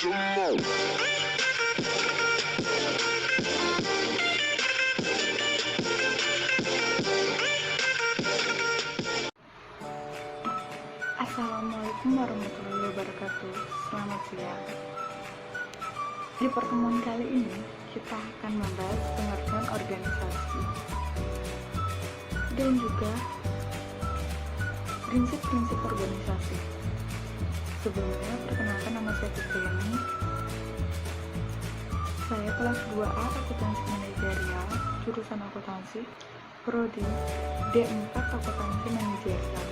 Assalamualaikum warahmatullahi wabarakatuh. Selamat siang. Di pertemuan kali ini kita akan membahas pengertian organisasi dan juga prinsip-prinsip organisasi. Sebelumnya, perkenalkan nama saya Fitriani. Saya kelas 2A Akuntansi Manajerial, jurusan akuntansi, prodi D4 Akuntansi Manajerial.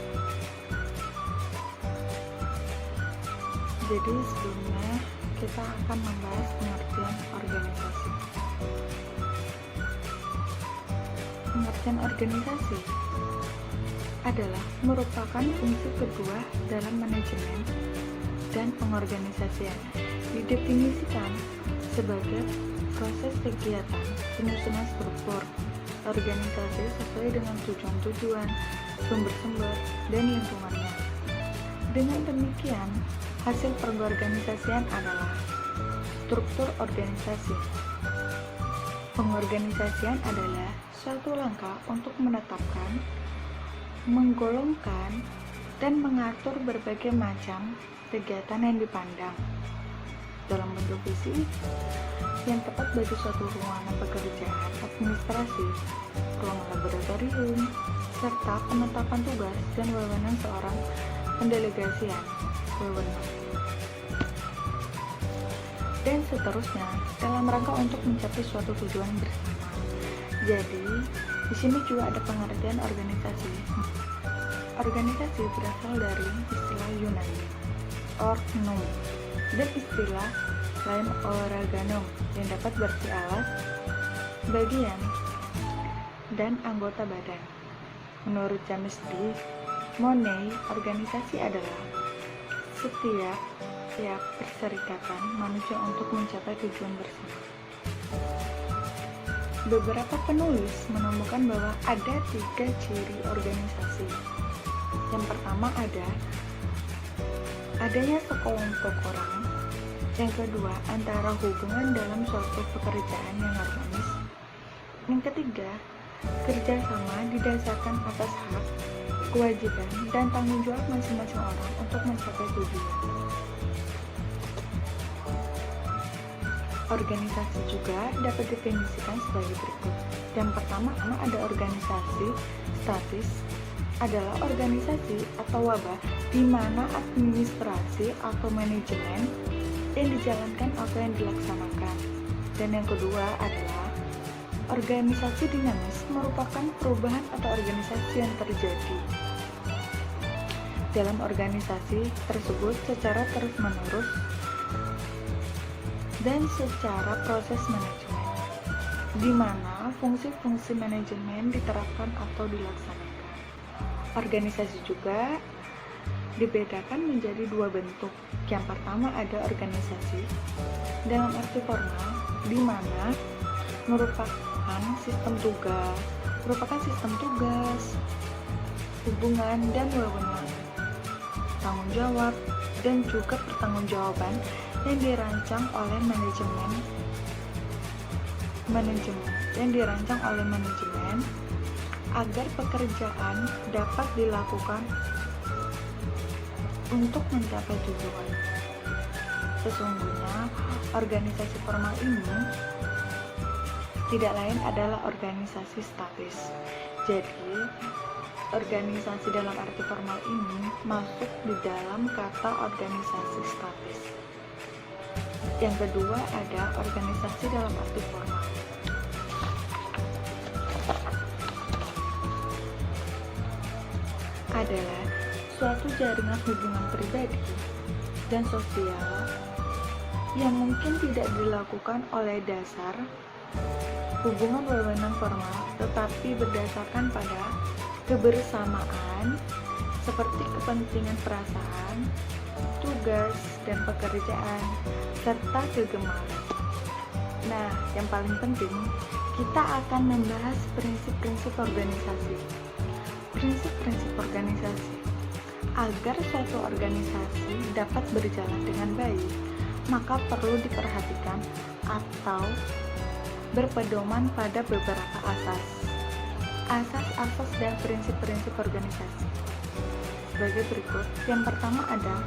Jadi sebelumnya kita akan membahas pengertian organisasi. Pengertian organisasi adalah merupakan fungsi kedua dalam manajemen dan pengorganisasian. Didefinisikan sebagai proses kegiatan penyusunan struktur organisasi sesuai dengan tujuan-tujuan, sumber-sumber, dan lingkungannya. Dengan demikian, hasil pengorganisasian adalah struktur organisasi. Pengorganisasian adalah suatu langkah untuk menetapkan, menggolongkan, dan mengatur berbagai macam kegiatan yang dipandang dalam bentuk visi yang tepat bagi suatu ruangan pekerjaan administrasi, ruang laboratorium, serta penetapan tugas dan wewenang seorang pendelegasian wewenang, dan seterusnya dalam rangka untuk mencapai suatu tujuan bersama. Jadi, di sini juga ada pengertian organisasi. Organisasi berasal dari istilah Yunani, orgnum, dan istilah lain organum yang dapat berarti alat, bagian, dan anggota badan. Menurut James D. Money, organisasi adalah setiap perserikatan manusia untuk mencapai tujuan bersama. Beberapa penulis menemukan bahwa ada 3 ciri organisasi. Yang pertama adanya sekelompok orang. Yang kedua, antara hubungan dalam suatu pekerjaan yang harmonis. Yang ketiga, kerjasama didasarkan atas hak, kewajiban, dan tanggung jawab masing-masing orang untuk mencapai tujuan. Organisasi juga dapat didefinisikan sebagai berikut. Yang pertama, ada organisasi statis, adalah organisasi atau wabah di mana administrasi atau manajemen yang dijalankan atau yang dilaksanakan. Dan yang kedua adalah organisasi dinamis, merupakan perubahan atau organisasi yang terjadi dalam organisasi tersebut secara terus-menerus dan secara proses manajemen, di mana fungsi-fungsi manajemen diterapkan atau dilaksanakan. Organisasi juga dibedakan menjadi 2 bentuk. Yang pertama ada organisasi dalam arti formal, di mana merupakan sistem tugas, hubungan dan wewenang, tanggung jawab, dan juga pertanggungjawaban yang dirancang oleh manajemen agar pekerjaan dapat dilakukan untuk mencapai tujuan. Sesungguhnya organisasi formal ini tidak lain adalah organisasi statis. Jadi, organisasi dalam arti formal ini masuk di dalam kata organisasi statis. Yang kedua ada organisasi dalam arti formal. Adalah suatu jaringan hubungan pribadi dan sosial yang mungkin tidak dilakukan oleh dasar hubungan wewenang formal, tetapi berdasarkan pada kebersamaan seperti kepentingan perasaan, tugas dan pekerjaan, serta kegemaran. Nah, yang paling penting, kita akan membahas prinsip-prinsip organisasi. Prinsip-prinsip organisasi. Agar suatu organisasi dapat berjalan dengan baik, maka perlu diperhatikan atau berpedoman pada beberapa asas dan prinsip-prinsip organisasi sebagai berikut. Yang pertama ada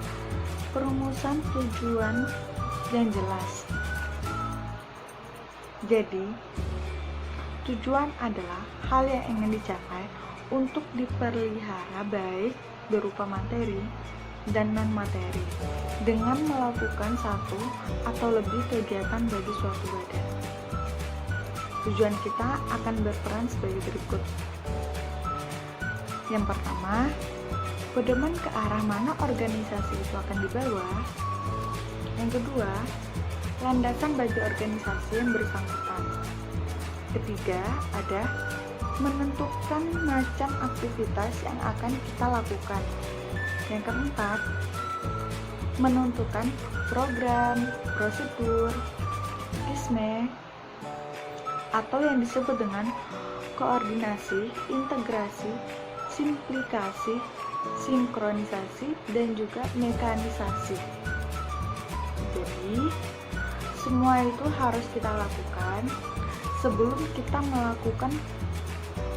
perumusan tujuan yang jelas. Jadi, tujuan adalah hal yang ingin dicapai untuk dipelihara baik berupa materi dan non-materi dengan melakukan satu atau lebih kegiatan bagi suatu badan. Tujuan kita akan berperan sebagai berikut. Yang pertama, pedoman ke arah mana organisasi itu akan dibawa. Yang kedua, landasan bagi organisasi yang bersangkutan. Ketiga, ada menentukan macam aktivitas yang akan kita lakukan. Yang keempat, menentukan program, prosedur, ISME, atau yang disebut dengan koordinasi, integrasi, simplikasi, sinkronisasi, dan juga mekanisasi. Jadi, semua itu harus kita lakukan sebelum kita melakukan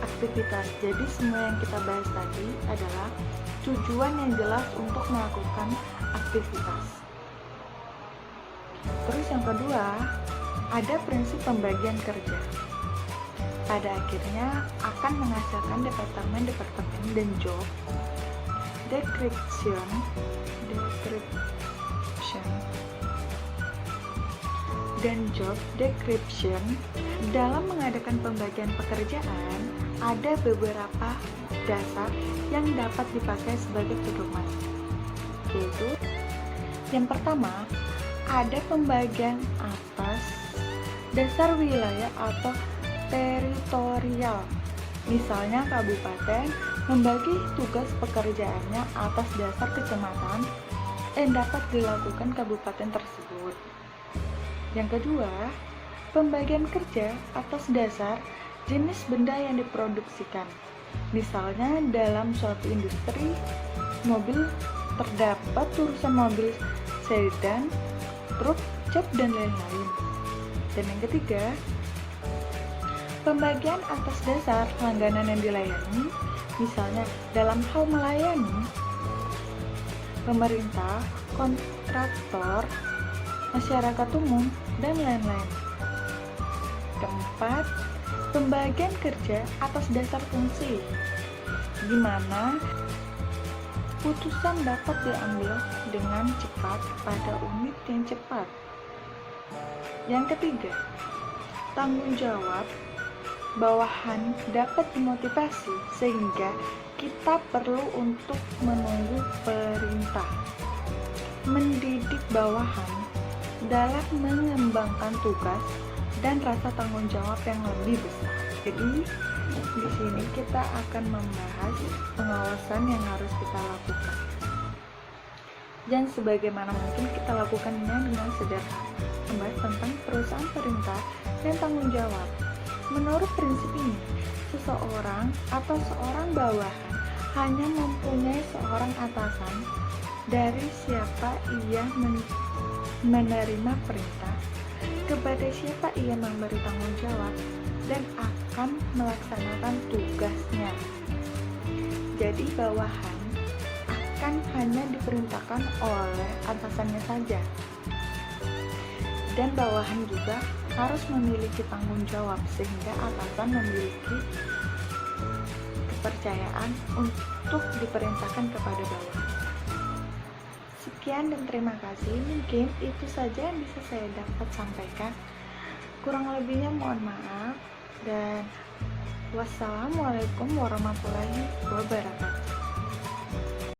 aktivitas. Jadi, semua yang kita bahas tadi adalah tujuan yang jelas untuk melakukan aktivitas. Terus yang kedua, ada prinsip pembagian kerja. Pada akhirnya akan menghasilkan departemen dan job description dan job description. Dalam mengadakan pembagian pekerjaan, ada beberapa dasar yang dapat dipakai sebagai pedoman, yaitu yang pertama, ada pembagian atas dasar wilayah atau teritorial. Misalnya kabupaten membagi tugas pekerjaannya atas dasar kecamatan yang dapat dilakukan kabupaten tersebut. Yang kedua, pembagian kerja atas dasar jenis benda yang diproduksikan. Misalnya dalam suatu industri mobil terdapat urusan mobil sedan, truk, cap, dan lain-lain. Dan yang ketiga, pembagian atas dasar langganan yang dilayani. Misalnya dalam hal melayani pemerintah, kontraktor, masyarakat umum, dan lain-lain. Keempat, pembagian kerja atas dasar fungsi, di mana putusan dapat diambil dengan cepat pada unit yang cepat. Yang ketiga, tanggung jawab bawahan dapat dimotivasi sehingga kita perlu untuk menunggu perintah. Mendidik bawahan dalam mengembangkan tugas dan rasa tanggung jawab yang lebih besar. Jadi, di sini kita akan membahas pengawasan yang harus kita lakukan. Dan sebagaimana mungkin kita lakukannya dengan sederhana, membahas tentang perusahaan perintah dan tanggung jawab. Menurut prinsip ini, seseorang atau seorang bawahan hanya mempunyai seorang atasan dari siapa ia menerima perintah, kepada siapa ia memberi tanggung jawab, dan akan melaksanakan tugasnya. Jadi bawahan akan hanya diperintahkan oleh atasannya saja. Dan bawahan juga harus memiliki tanggung jawab sehingga atasan memiliki kepercayaan untuk diperintahkan kepada bawahan. Sekian dan terima kasih. Mungkin itu saja yang bisa saya dapat sampaikan. Kurang lebihnya mohon maaf dan wassalamualaikum warahmatullahi wabarakatuh.